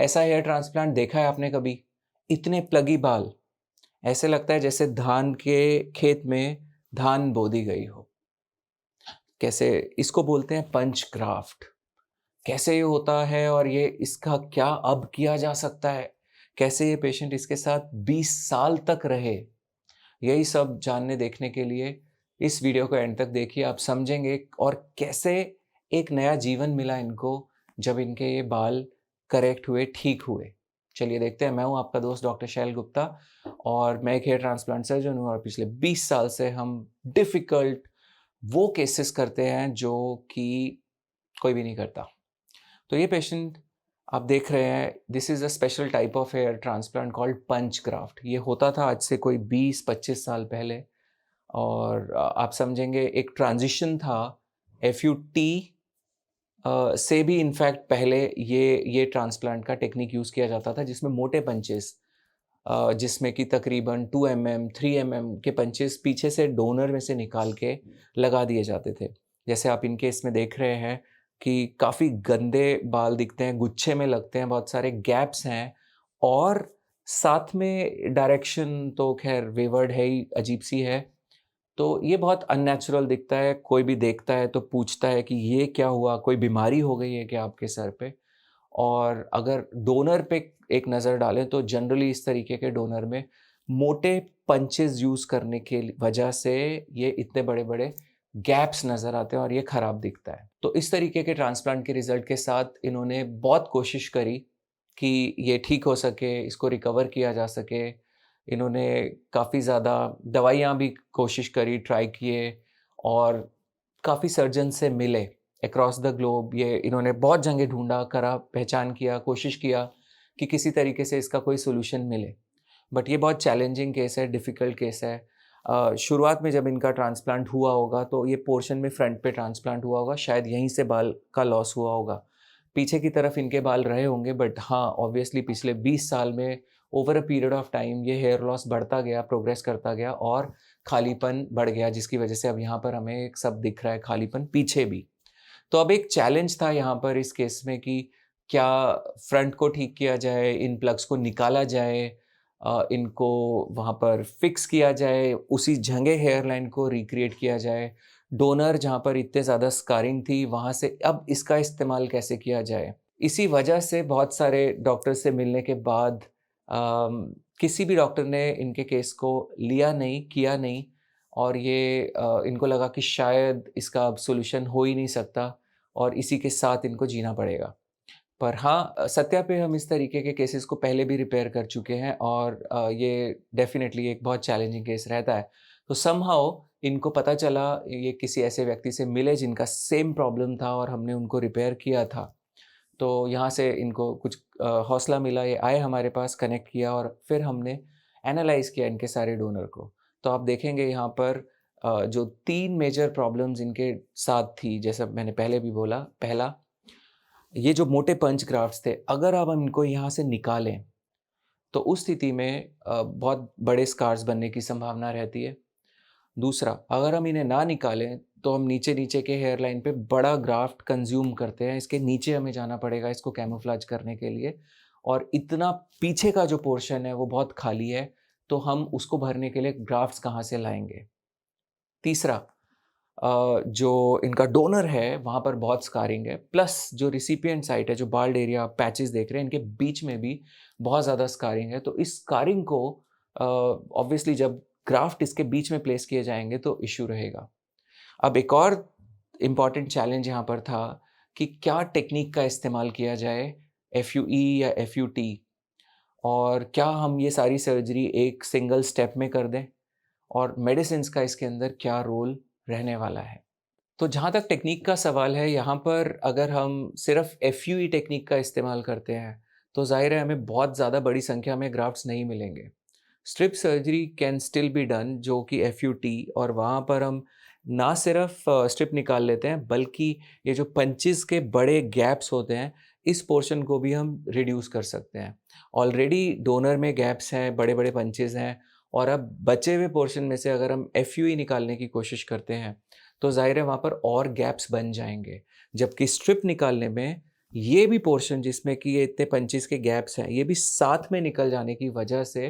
ऐसा hair transplant देखा है आपने कभी? इतने प्लगी बाल, ऐसे लगता है जैसे धान के खेत में धान बो दी गई हो। कैसे इसको बोलते हैं पंच ग्राफ्ट। कैसे ये होता है और ये इसका क्या अब किया जा सकता है? कैसे ये पेशेंट इसके साथ 20 साल तक रहे? यही सब जानने देखने के लिए इस वीडियो को एंड तक देखिए, आप समझेंगे और कैसे एक नया जीवन मिला इनको जब इनके ये बाल करेक्ट हुए, ठीक हुए। चलिए देखते हैं। मैं हूं आपका दोस्त डॉक्टर शैल गुप्ता और मैं एक हेयर ट्रांसप्लांट सर्जन हूं और पिछले 20 साल से हम डिफ़िकल्ट वो केसेस करते हैं जो कि कोई भी नहीं करता। तो ये पेशेंट आप देख रहे हैं, this is a special type of hair transplant called punch graft. ये होता था आज से कोई 20-25 साल पहले और आप समझेंगे एक ट्रांजिशन था एफयूटी से भी इनफैक्ट पहले ये ट्रांसप्लांट का टेक्निक यूज़ किया जाता था जिसमें मोटे पंचेस, जिसमें कि तकरीबन 2 mm 3 mm के पंचेस पीछे से डोनर में से निकाल के लगा दिए जाते थे। जैसे आप इनके इसमें देख रहे हैं कि काफ़ी गंदे बाल दिखते हैं, गुच्छे में लगते हैं, बहुत सारे गैप्स हैं और साथ में डायरेक्शन तो ख़ैर वेवर्ड है ही, अजीब-सी है। तो ये बहुत अननेचुरल दिखता है, कोई भी देखता है तो पूछता है कि ये क्या हुआ? कोई बीमारी हो गई है क्या आपके सर पे? और अगर डोनर पे एक नज़र डालें तो जनरली इस तरीके के डोनर में मोटे पंचेज़ यूज़ करने के वजह से ये इतने बड़े-बड़े गैप्स नज़र आते हैं और ये ख़राब दिखता है। तो इस तरीके के ट्रांसप्लांट के रिज़ल्ट के साथ इन्होंने बहुत कोशिश करी कि ये ठीक हो सके, इसको रिकवर किया जा सके। इन्होंने काफ़ी ज़्यादा दवाइयाँ भी कोशिश करी, ट्राई किए और काफ़ी सर्जन से मिले अक्रॉस द ग्लोब। ये इन्होंने बहुत जगह ढूँढा, करा, पहचान किया, कोशिश किया कि किसी तरीके से इसका कोई सॉल्यूशन मिले। बट ये बहुत चैलेंजिंग केस है, डिफ़िकल्ट केस है। शुरुआत में जब इनका ट्रांसप्लांट हुआ होगा तो ये पोर्शन में फ्रंट पे ट्रांसप्लांट हुआ होगा, शायद यहीं से बाल का लॉस हुआ होगा। पीछे की तरफ इनके बाल रहे होंगे बट हाँ, ऑब्वियसली पिछले 20 साल में over a period of time ये हेयर लॉस बढ़ता गया, प्रोग्रेस करता गया और खालीपन बढ़ गया, जिसकी वजह से अब यहाँ पर हमें एक सब दिख रहा है, खालीपन पीछे भी। तो अब एक चैलेंज था यहाँ पर इस केस में कि क्या फ्रंट को ठीक किया जाए, इन प्लग्स को निकाला जाए, इनको वहाँ पर फिक्स किया जाए, उसी जगह हेयर लाइन को रिक्रिएट किया जाए, डोनर जहाँ पर इतने ज़्यादा स्कारिंग थी वहाँ से अब इसका इस्तेमाल कैसे किया जाए। इसी वजह से बहुत सारे डॉक्टर से मिलने के बाद किसी भी डॉक्टर ने इनके केस को लिया नहीं, किया नहीं और ये इनको लगा कि शायद इसका अब सॉल्यूशन हो ही नहीं सकता और इसी के साथ इनको जीना पड़ेगा। पर हाँ, सत्या पे हम इस तरीके के केसेस को पहले भी रिपेयर कर चुके हैं और ये डेफ़िनेटली एक बहुत चैलेंजिंग केस रहता है। तो समहाउ इनको पता चला, ये किसी ऐसे व्यक्ति से मिले जिनका सेम प्रॉब्लम था और हमने उनको रिपेयर किया था। तो यहाँ से इनको कुछ हौसला मिला, ये आए हमारे पास, कनेक्ट किया और फिर हमने एनालाइज़ किया इनके सारे डोनर को। तो आप देखेंगे यहाँ पर जो 3 मेजर प्रॉब्लम्स इनके साथ थी, जैसा मैंने पहले भी बोला, पहला ये जो मोटे पंच ग्राफ्ट्स थे, अगर अब हम इनको यहाँ से निकालें, तो उस स्थिति में बहुत बड़े स्कार्स बनने की संभावना रहती है। दूसरा, अगर हम इन्हें ना निकालें, तो हम नीचे-नीचे के हेयर लाइन पे बड़ा ग्राफ्ट कंज़्यूम करते हैं, इसके नीचे हमें जाना पड़ेगा इसको कैमोफ्लेज करने के लिए और इतना पीछे का जो पोर्शन है, वो बहुत खाली है, तो हम उसको भरने के लिए ग्राफ्ट्स कहाँ से लाएँगे? तीसरा, जो इनका डोनर है वहाँ पर बहुत स्कारिंग है, प्लस जो रिसिपिएंट साइट है, जो बाल्ड एरिया पैचेस देख रहे हैं, इनके बीच में भी बहुत ज़्यादा स्कारिंग है। तो इस स्कारिंग को ऑब्वियसली जब ग्राफ्ट इसके बीच में प्लेस किए जाएंगे तो इश्यू रहेगा। अब एक और इम्पॉर्टेंट चैलेंज यहाँ पर था कि क्या टेक्निक का इस्तेमाल किया जाए, एफयूई या एफयूटी, और क्या हम ये सारी सर्जरी एक सिंगल स्टेप में कर दें और मेडिसिन्स का इसके अंदर क्या रोल रहने वाला है। तो जहाँ तक टेक्नीक का सवाल है, यहाँ पर अगर हम सिर्फ एफयूई टेक्निक का इस्तेमाल करते हैं, तो ज़ाहिर है हमें बहुत ज़्यादा बड़ी संख्या में ग्राफ्ट्स नहीं मिलेंगे। Strip surgery can still be done, जो कि एफयूटी, और वहाँ पर हम ना सिर्फ स्ट्रिप निकाल लेते हैं बल्कि ये जो पंचेज़ के बड़े गैप्स होते हैं, इस पोर्शन को भी हम रिड्यूस कर सकते हैं। ऑलरेडी डोनर में गैप्स हैं, बड़े-बड़े पंचेज़ हैं और अब बचे हुए पोर्शन में से अगर हम एफयूई निकालने की कोशिश करते हैं, तो ज़ाहिर है वहाँ पर और गैप्स बन जाएँगे। जबकि स्ट्रिप निकालने में ये भी पोर्शन जिसमें कि ये इतने पंचेस के गैप्स हैं, ये भी साथ में निकल जाने की वजह से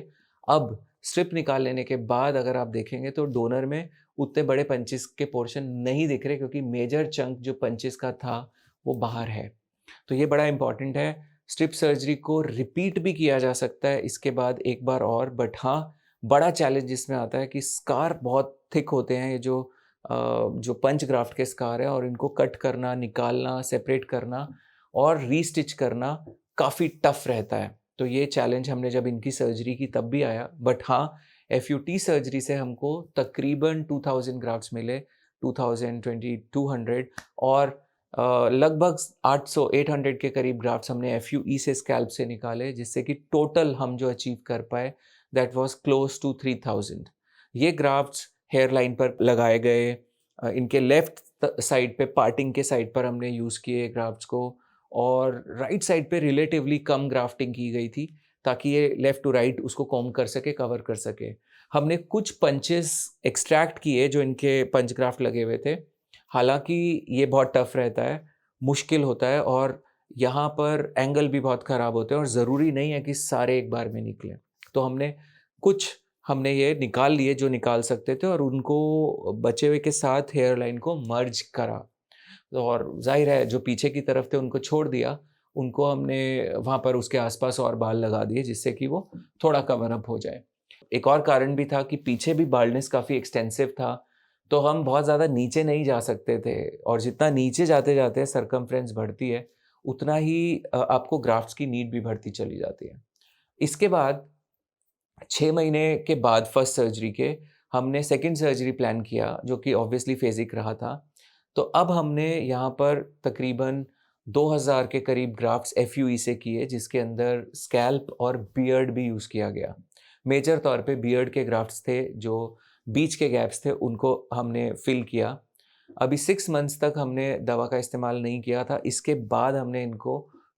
अब स्ट्रिप निकाल लेने के बाद अगर आप देखेंगे तो डोनर में उतने बड़े पंचेस के पोर्शन नहीं दिख रहे, क्योंकि मेजर चंक जो पंचेस का था वो बाहर है। तो ये बड़ा इंपॉर्टेंट है। स्ट्रिप सर्जरी को रिपीट भी किया जा सकता है इसके बाद एक बार और, बट हाँ, बड़ा चैलेंज इसमें आता है कि स्कार बहुत थिक होते हैं, ये जो पंच ग्राफ्ट के स्कार है, और इनको कट करना, निकालना, सेपरेट करना और रीस्टिच करना काफ़ी टफ रहता है। तो ये चैलेंज हमने जब इनकी सर्जरी की तब भी आया, बट हाँ, एफयूटी सर्जरी से हमको तकरीबन 2000 ग्राफ्ट्स मिले, 2000, 2200, और लगभग 800 के करीब ग्राफ्ट्स हमने एफयूई से स्कैल्प से निकाले, जिससे कि टोटल हम जो अचीव कर पाए दैट वाज क्लोज टू 3000। ये ग्राफ्ट्स हेयर लाइन पर लगाए गए, इनके लेफ्ट साइड पे, पार्टिंग के साइड पर हमने यूज़ किए ग्राफ्ट्स को, और राइट साइड पे रिलेटिवली कम ग्राफ्टिंग की गई थी ताकि ये लेफ़्ट टू राइट उसको कॉम कर सके, कवर कर सके। हमने कुछ पंचेस एक्सट्रैक्ट किए जो इनके पंच ग्राफ्ट लगे हुए थे। हालाँकि ये बहुत टफ रहता है, मुश्किल होता है, और यहाँ पर एंगल भी बहुत ख़राब होते हैं और ज़रूरी नहीं है कि सारे एक बार में निकलें। तो हमने ये निकाल लिए जो निकाल सकते थे, और उनको बचे हुए के साथ हेयर लाइन को मर्ज करा। और ज़ाहिर है जो पीछे की तरफ थे उनको छोड़ दिया, उनको हमने वहाँ पर उसके आस-पास और बाल लगा दिए जिससे कि वो थोड़ा कवर अप हो जाए। एक और कारण भी था कि पीछे भी बाल्डनेस काफ़ी एक्सटेंसिव था, तो हम बहुत ज़्यादा नीचे नहीं जा सकते थे, और जितना नीचे जाते-जाते सर्कमफ्रेंस बढ़ती है, उतना ही आपको ग्राफ्ट्स की नीड भी बढ़ती चली जाती है। इसके बाद 6 महीने के बाद फर्स्ट सर्जरी के हमने सेकंड सर्जरी प्लान किया, जो कि ऑब्वियसली फेज़िक रहा था। तो अब हमने यहाँ पर तकरीबन 2000 के करीब ग्राफ्ट्स एफयूई से किए, जिसके अंदर स्कैल्प और बियर्ड भी यूज़ किया गया। मेजर तौर पे बियर्ड के ग्राफ्ट्स थे, जो बीच के गैप्स थे उनको हमने फिल किया। अभी 6 मंथ्स तक हमने दवा का इस्तेमाल नहीं किया था, इसके बाद हमने इनको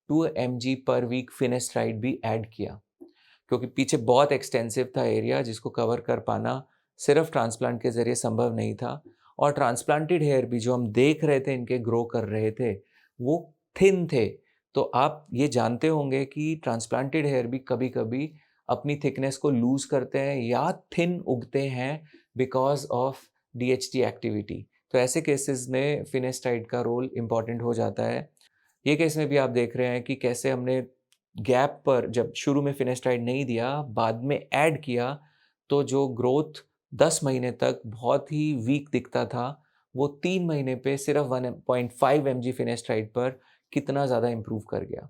2 एमजी पर वीक फिनेस्ट्राइड भी ऐड किया, क्योंकि पीछे बहुत एक्सटेंसिव था एरिया जिसको कवर कर पाना सिर्फ ट्रांसप्लांट के ज़रिए संभव नहीं था। और ट्रांसप्लांटेड हेयर भी जो हम देख रहे थे इनके ग्रो कर रहे थे, वो थिन थे। तो आप ये जानते होंगे कि ट्रांसप्लांटेड हेयर भी कभी-कभी अपनी थिकनेस को लूज़ करते हैं या थिन उगते हैं बिकॉज़ ऑफ डीएचटी एक्टिविटी। तो ऐसे केसेस में फिनेस्टाइड का रोल इम्पॉर्टेंट हो जाता है। ये केस में भी आप देख रहे हैं कि कैसे हमने गैप पर जब शुरू में फिनेस्टाइड नहीं दिया, बाद में ऐड किया, तो जो ग्रोथ 10 महीने तक बहुत ही वीक दिखता था, वो 3 महीने पे सिर्फ 1.5 एमजी फिनेस्टाइड पर कितना ज़्यादा इम्प्रूव कर गया।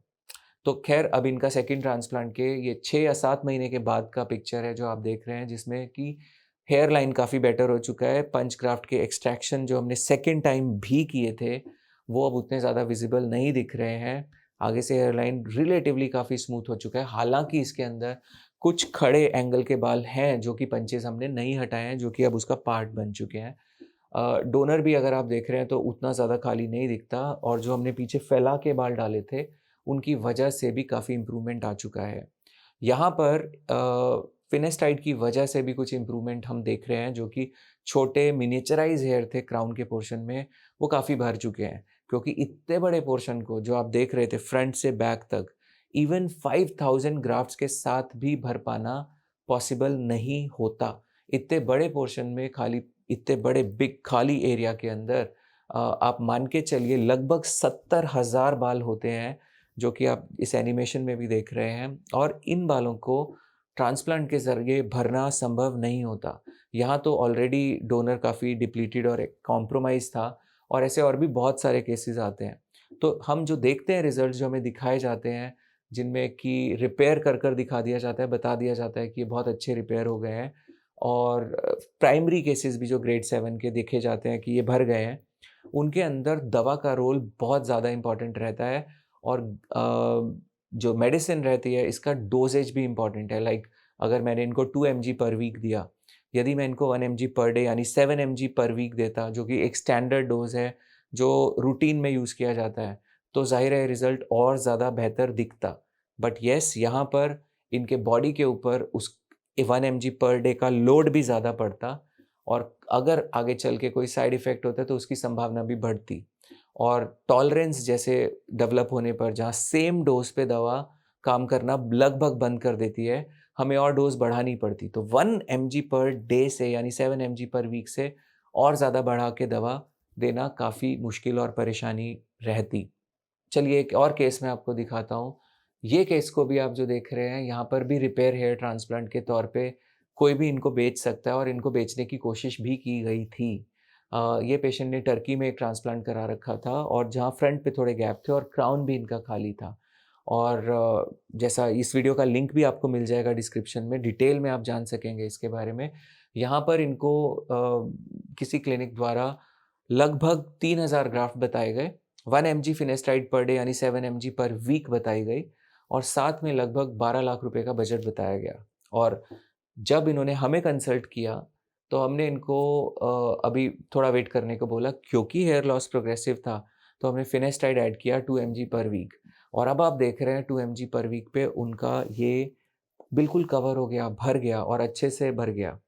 तो ख़ैर अब इनका सेकंड ट्रांसप्लांट के ये 6 या 7 महीने के बाद का पिक्चर है जो आप देख रहे हैं, जिसमें कि हेयर लाइन काफ़ी बेटर हो चुका है। पंच ग्राफ्ट के एक्सट्रैक्शन जो हमने सेकंड टाइम भी किए थे, वो अब उतने ज़्यादा विज़िबल नहीं दिख रहे हैं। आगे से हेयर लाइन रिलेटिवली काफ़ी स्मूथ हो चुका है। हालाँकि इसके अंदर कुछ खड़े एंगल के बाल हैं जो कि पंचेज़ हमने नहीं हटाए हैं, जो कि अब उसका पार्ट बन चुके हैं। डोनर भी अगर आप देख रहे हैं तो उतना ज़्यादा खाली नहीं दिखता, और जो हमने पीछे फैला के बाल डाले थे, उनकी वजह से भी काफ़ी इम्प्रूवमेंट आ चुका है। यहाँ पर फिनेस्टाइड की वजह से भी कुछ इम्प्रूवमेंट हम देख रहे हैं, जो कि छोटे मिनिएचराइज़ हेयर थे क्राउन के पोर्शन में, वो काफ़ी भर चुके हैं। क्योंकि इतने बड़े पोर्शन को जो आप देख रहे थे फ्रंट से बैक तक, इवन 5000 ग्राफ्ट्स के साथ भी भर पाना पॉसिबल नहीं होता। इतने बड़े पोर्शन में खाली, इतने बड़े बिग खाली एरिया के अंदर आप मान के चलिए लगभग 70,000 बाल होते हैं, जो कि आप इस एनिमेशन में भी देख रहे हैं, और इन बालों को ट्रांसप्लांट के ज़रिए भरना संभव नहीं होता। यहाँ तो ऑलरेडी डोनर काफ़ी डिप्लीटेड और कॉम्प्रोमाइज़ था, और ऐसे और भी बहुत सारे केसेस आते हैं। तो हम जो देखते हैं रिज़ल्ट्स जो हमें दिखाए जाते हैं, जिनमें कि रिपेयर कर कर दिखा दिया जाता है, बता दिया जाता है कि ये बहुत अच्छे रिपेयर हो गए हैं, और प्राइमरी केसेस भी जो ग्रेड 7 के देखे जाते हैं कि ये भर गए हैं, उनके अंदर दवा का रोल बहुत ज़्यादा इम्पॉर्टेंट रहता है, और जो मेडिसिन रहती है इसका डोजेज भी इम्पॉर्टेंट है। लाइक अगर मैंने इनको 2 एमजी पर वीक दिया, यदि मैं इनको 1 एमजी पर डे यानी 7 एमजी पर वीक देता, जो कि एक स्टैंडर्ड डोज़ है, जो रूटीन में यूज़ किया जाता है, तो ज़ाहिर है रिज़ल्ट और ज़्यादा बेहतर दिखता। बट येस, यहाँ पर इनके बॉडी के ऊपर उस 1 एमजी पर डे का लोड भी ज़्यादा पड़ता, और अगर आगे चल के कोई साइड इफ़ेक्ट होता तो उसकी संभावना भी बढ़ती। और टॉलरेंस जैसे डेवलप होने पर जहाँ सेम डोज पे दवा काम करना लगभग बंद कर देती है, हमें और डोज बढ़ानी पड़ती। तो 1 mg पर डे से यानी 7 mg पर वीक से और ज़्यादा बढ़ा के दवा देना काफ़ी मुश्किल और परेशानी रहती। चलिए एक और केस मैं आपको दिखाता हूँ। ये केस को भी आप जो देख रहे हैं, यहाँ पर भी रिपेयर हेयर ट्रांसप्लांट के तौर पे कोई भी इनको बेच सकता है और इनको बेचने की कोशिश भी की गई थी। ये पेशेंट ने टर्की में एक ट्रांसप्लांट करा रखा था और जहाँ फ्रंट पे थोड़े गैप थे और क्राउन भी इनका खाली था। और जैसा इस वीडियो का लिंक भी आपको मिल जाएगा डिस्क्रिप्शन में, डिटेल में आप जान सकेंगे इसके बारे में। यहाँ पर इनको किसी क्लिनिक द्वारा लगभग 3000 ग्राफ्ट बताए गए, 1 mg फिनेस्टाइड पर डे यानी 7 mg पर वीक बताई गई और साथ में लगभग 12 लाख रुपए का बजट बताया गया। और जब इन्होंने हमें कंसल्ट किया तो हमने इनको अभी थोड़ा वेट करने को बोला, क्योंकि हेयर लॉस प्रोग्रेसिव था तो हमने फिनेस्टाइड ऐड किया 2 mg पर वीक। और अब आप देख रहे हैं 2 mg पर वीक पे उनका ये बिल्कुल कवर हो गया, भर गया और अच्छे से भर गया।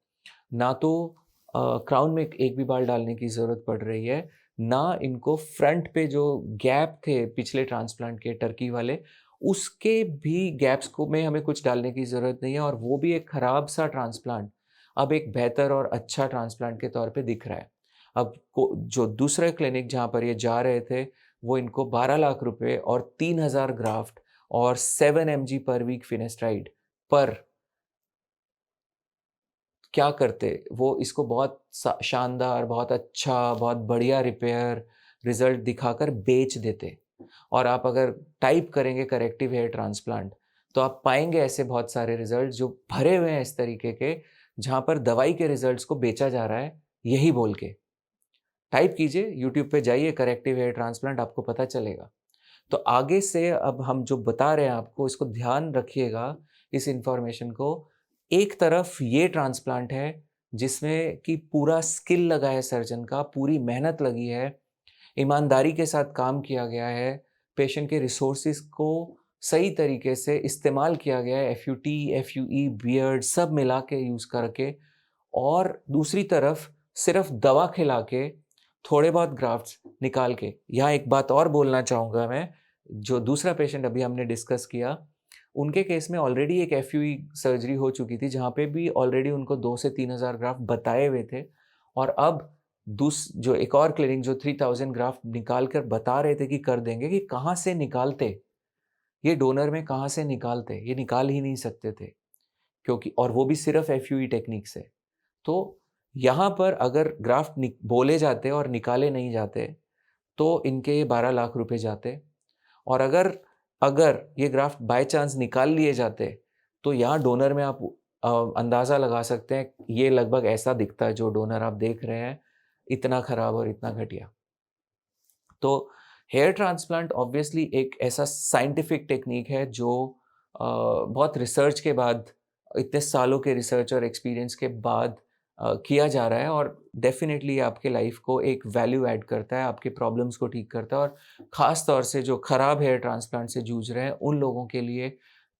ना तो क्राउन में एक भी बाल डालने की ज़रूरत पड़ रही है, ना इनको फ्रंट पे जो गैप थे पिछले ट्रांसप्लांट के टर्की वाले, उसके भी गैप्स को में हमें कुछ डालने की ज़रूरत नहीं है और वो भी एक ख़राब सा ट्रांसप्लांट अब एक बेहतर और अच्छा ट्रांसप्लांट के तौर पे दिख रहा है। अब को जो दूसरे क्लिनिक जहाँ पर ये जा रहे थे, वो इनको 12 लाख रुपए और 3000 ग्राफ्ट और 7 mg पर वीक फिनेस्ट्राइड पर क्या करते, वो इसको बहुत शानदार, बहुत अच्छा, बहुत बढ़िया रिपेयर रिजल्ट दिखाकर बेच देते। और आप अगर टाइप करेंगे करेक्टिव हेयर ट्रांसप्लांट तो आप पाएंगे ऐसे बहुत सारे रिजल्ट जो भरे हुए हैं इस तरीके के, जहाँ पर दवाई के रिजल्ट्स को बेचा जा रहा है यही बोल के। टाइप कीजिए, यूट्यूब पे जाइए करेक्टिव हेयर ट्रांसप्लांट, आपको पता चलेगा। तो आगे से अब हम जो बता रहे हैं आपको, इसको ध्यान रखिएगा इस इंफॉर्मेशन को। एक तरफ ये ट्रांसप्लांट है जिसमें कि पूरा स्किल लगा है सर्जन का, पूरी मेहनत लगी है, ईमानदारी के साथ काम किया गया है, पेशेंट के रिसोर्सेज को सही तरीके से इस्तेमाल किया गया है, एफयूटी, एफयूई, बियर्ड सब मिला के यूज़ करके। और दूसरी तरफ सिर्फ दवा खिला के थोड़े बहुत ग्राफ्ट्स निकाल के। यहाँ एक बात और बोलना चाहूँगा मैं, जो दूसरा पेशेंट अभी हमने डिस्कस किया, उनके केस में ऑलरेडी एक एफयूई सर्जरी हो चुकी थी जहाँ पे भी ऑलरेडी उनको 2 से 3000 ग्राफ्ट बताए हुए थे। और अब जो एक और क्लिनिक जो 3000 ग्राफ्ट निकाल कर बता रहे थे कि कर देंगे, कि कहाँ से निकालते, ये डोनर में कहाँ से निकालते, ये निकाल ही नहीं सकते थे, क्योंकि और वो भी सिर्फ एफयूई टेक्निक से। तो यहाँ पर अगर ग्राफ्ट बोले जाते और निकाले नहीं जाते तो इनके ये 12 लाख रुपए जाते। और अगर अगर ये ग्राफ्ट बाय चांस निकाल लिए जाते तो यहाँ डोनर में आप अंदाज़ा लगा सकते हैं, ये लगभग ऐसा दिखता है जो डोनर आप देख रहे हैं, इतना खराब और इतना घटिया। तो हेयर ट्रांसप्लांट ऑब्वियसली एक ऐसा साइंटिफिक टेक्निक है जो बहुत रिसर्च के बाद, इतने सालों के रिसर्च और एक्सपीरियंस के बाद किया जा रहा है। और डेफिनेटली आपके लाइफ को एक वैल्यू ऐड करता है, आपके प्रॉब्लम्स को ठीक करता है। और ख़ास तौर से जो ख़राब हेयर ट्रांसप्लांट से जूझ रहे हैं उन लोगों के लिए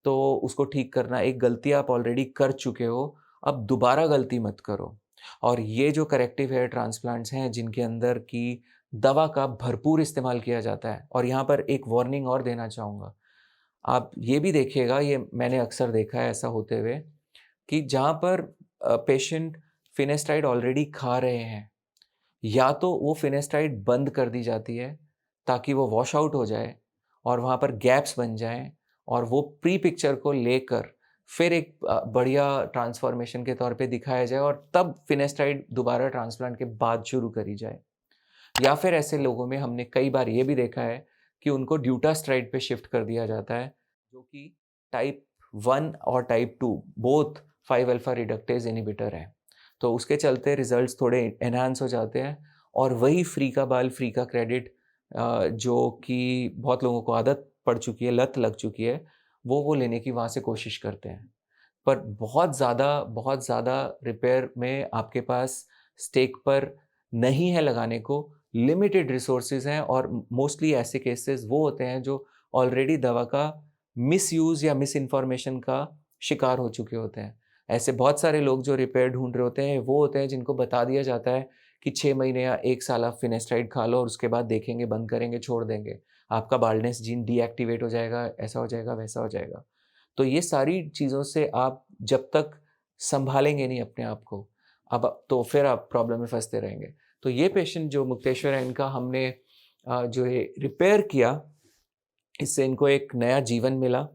तो उसको ठीक करना, एक गलती आप ऑलरेडी कर चुके हो, अब दोबारा गलती मत करो। और ये जो करेक्टिव हेयर ट्रांसप्लांट्स हैं जिनके अंदर की दवा का भरपूर इस्तेमाल किया जाता है, और यहाँ पर एक वार्निंग और देना चाहूँगा, आप ये भी देखिएगा, ये मैंने अक्सर देखा है ऐसा होते हुए, कि जहाँ पर पेशेंट फिनेस्टाइड ऑलरेडी खा रहे हैं, या तो वो फिनेस्टाइड बंद कर दी जाती है ताकि वो वॉश आउट हो जाए और वहाँ पर गैप्स बन जाएं, और वो प्री पिक्चर को लेकर फिर एक बढ़िया ट्रांसफॉर्मेशन के तौर पे दिखाया जाए और तब फिनेस्टाइड दोबारा ट्रांसप्लांट के बाद शुरू करी जाए। या फिर ऐसे लोगों में हमने कई बार ये भी देखा है कि उनको ड्यूटास्ट्राइड पे शिफ्ट कर दिया जाता है, जो कि टाइप 1 और type 2 both 5 alpha reductase inhibitor है। तो उसके चलते रिजल्ट्स थोड़े एनहांस हो जाते हैं और वही फ्री का बाल फ्री का क्रेडिट, जो कि बहुत लोगों को आदत पड़ चुकी है, लत लग चुकी है, वो लेने की वहाँ से कोशिश करते हैं। पर बहुत ज़्यादा रिपेयर में आपके पास स्टेक पर नहीं है लगाने को, लिमिटेड रिसोर्सेज हैं। और मोस्टली ऐसे केसेस वो होते हैं जो ऑलरेडी दवा का मिसयूज़ या मिस इन्फॉर्मेशन का शिकार हो चुके होते हैं। ऐसे बहुत सारे लोग जो रिपेयर ढूंढ रहे होते हैं वो होते हैं जिनको बता दिया जाता है कि 6 महीने या 1 साल आप फिनेस्ट्राइड खा लो और उसके बाद देखेंगे, बंद करेंगे, छोड़ देंगे। आपका बाल्डनेस जीन डीएक्टिवेट हो जाएगा, ऐसा हो जाएगा, वैसा हो जाएगा। तो ये सारी चीज़ों से आप जब तक सँभालेंगे नहीं अपने आप को, अब तो फिर आप प्रॉब्लम में फँसते रहेंगे। तो ये पेशेंट जो मुक्तेश्वर है, इनका हमने जो है रिपेयर किया, इससे इनको एक नया जीवन मिला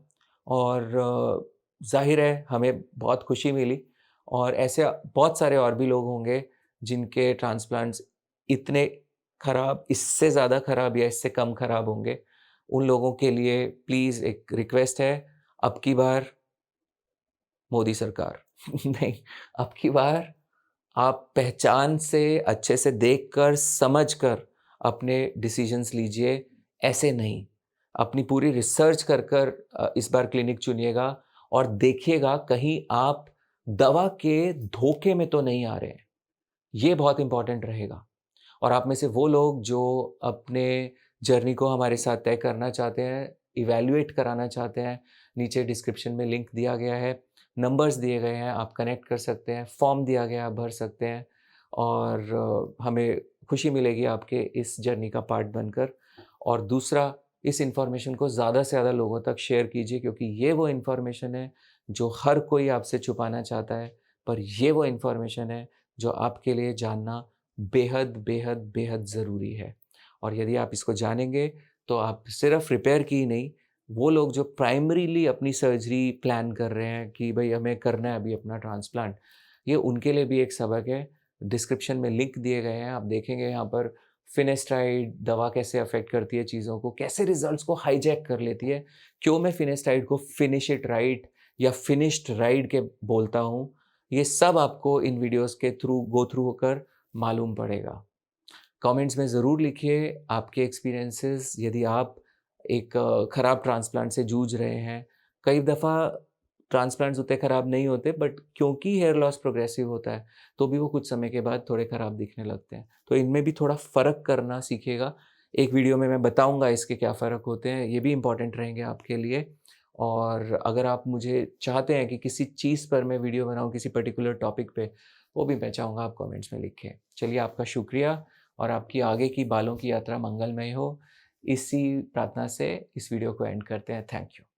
और ज़ाहिर है हमें बहुत खुशी मिली और ऐसे बहुत सारे और भी लोग होंगे जिनके ट्रांसप्लांट्स इतने खराब, इससे ज़्यादा खराब या इससे कम खराब होंगे। उन लोगों के लिए प्लीज़ एक रिक्वेस्ट है, अब की बार मोदी सरकार नहीं, अब की बार आप पहचान से, अच्छे से देखकर, समझकर अपने डिसीजंस लीजिए, ऐसे नहीं। अपनी पूरी रिसर्च कर कर इस बार क्लिनिक चुनिएगा और देखिएगा कहीं आप दवा के धोखे में तो नहीं आ रहे हैं। ये बहुत इम्पोर्टेंट रहेगा। और आप में से वो लोग जो अपने जर्नी को हमारे साथ तय करना चाहते हैं, इवैल्यूएट कराना चाहते हैं, नीचे डिस्क्रिप्शन में लिंक दिया गया है, नंबर्स दिए गए हैं, आप कनेक्ट कर सकते हैं, फॉर्म दिया गया है, आप भर सकते हैं और हमें खुशी मिलेगी आपके इस जर्नी का पार्ट बनकर। और दूसरा, इस इन्फॉर्मेशन को ज़्यादा से ज़्यादा लोगों तक शेयर कीजिए क्योंकि ये वो इन्फॉर्मेशन है जो हर कोई आपसे छुपाना चाहता है, पर ये वो इन्फॉर्मेशन है जो आपके लिए जानना बेहद, बेहद, बेहद ज़रूरी है। और यदि आप इसको जानेंगे, तो आप सिर्फ़ रिपेयर की ही नहीं, वो लोग जो प्राइमरीली अपनी सर्जरी प्लान कर रहे हैं कि भई हमें करना है अभी अपना ट्रांसप्लांट, ये उनके लिए भी एक सबक है। डिस्क्रिप्शन में लिंक दिए गए हैं, आप देखेंगे यहाँ पर फिनेस्टाइड दवा कैसे अफ़ेक्ट करती है चीज़ों को, कैसे रिज़ल्ट्स को हाईजैक कर लेती है। क्यों मैं फिनेस्टाइड को फिनिश इट राइट या फिनिश्ड राइट के बोलता हूँ, ये सब आपको इन वीडियोज़ के थ्रू गो थ्रू होकर मालूम पड़ेगा। कमेंट्स में ज़रूर लिखिए आपके एक्सपीरियंसेस, यदि आप एक खराब ट्रांसप्लांट से जूझ रहे हैं। कई दफ़ा ट्रांसप्लांट्स उतने खराब नहीं होते बट क्योंकि हेयर लॉस प्रोग्रेसिव होता है, तो भी वो कुछ समय के बाद थोड़े खराब दिखने लगते हैं। तो इनमें भी थोड़ा फ़र्क करना सीखिएगा। एक वीडियो में मैं बताऊँगा इसके क्या फ़र्क होते हैं, ये भी इम्पोर्टेंट रहेंगे आपके लिए। और अगर आप मुझे चाहते हैं कि किसी चीज़ पर मैं वीडियो बनाऊँ, किसी पर्टिकुलर टॉपिक पे, वो भी मैं चाहूँगा आप कमेंट्स में लिखें। चलिए, आपका शुक्रिया और आपकी आगे की बालों की यात्रा मंगलमय हो। इसी प्रार्थना से इस वीडियो को एंड करते हैं। Thank you.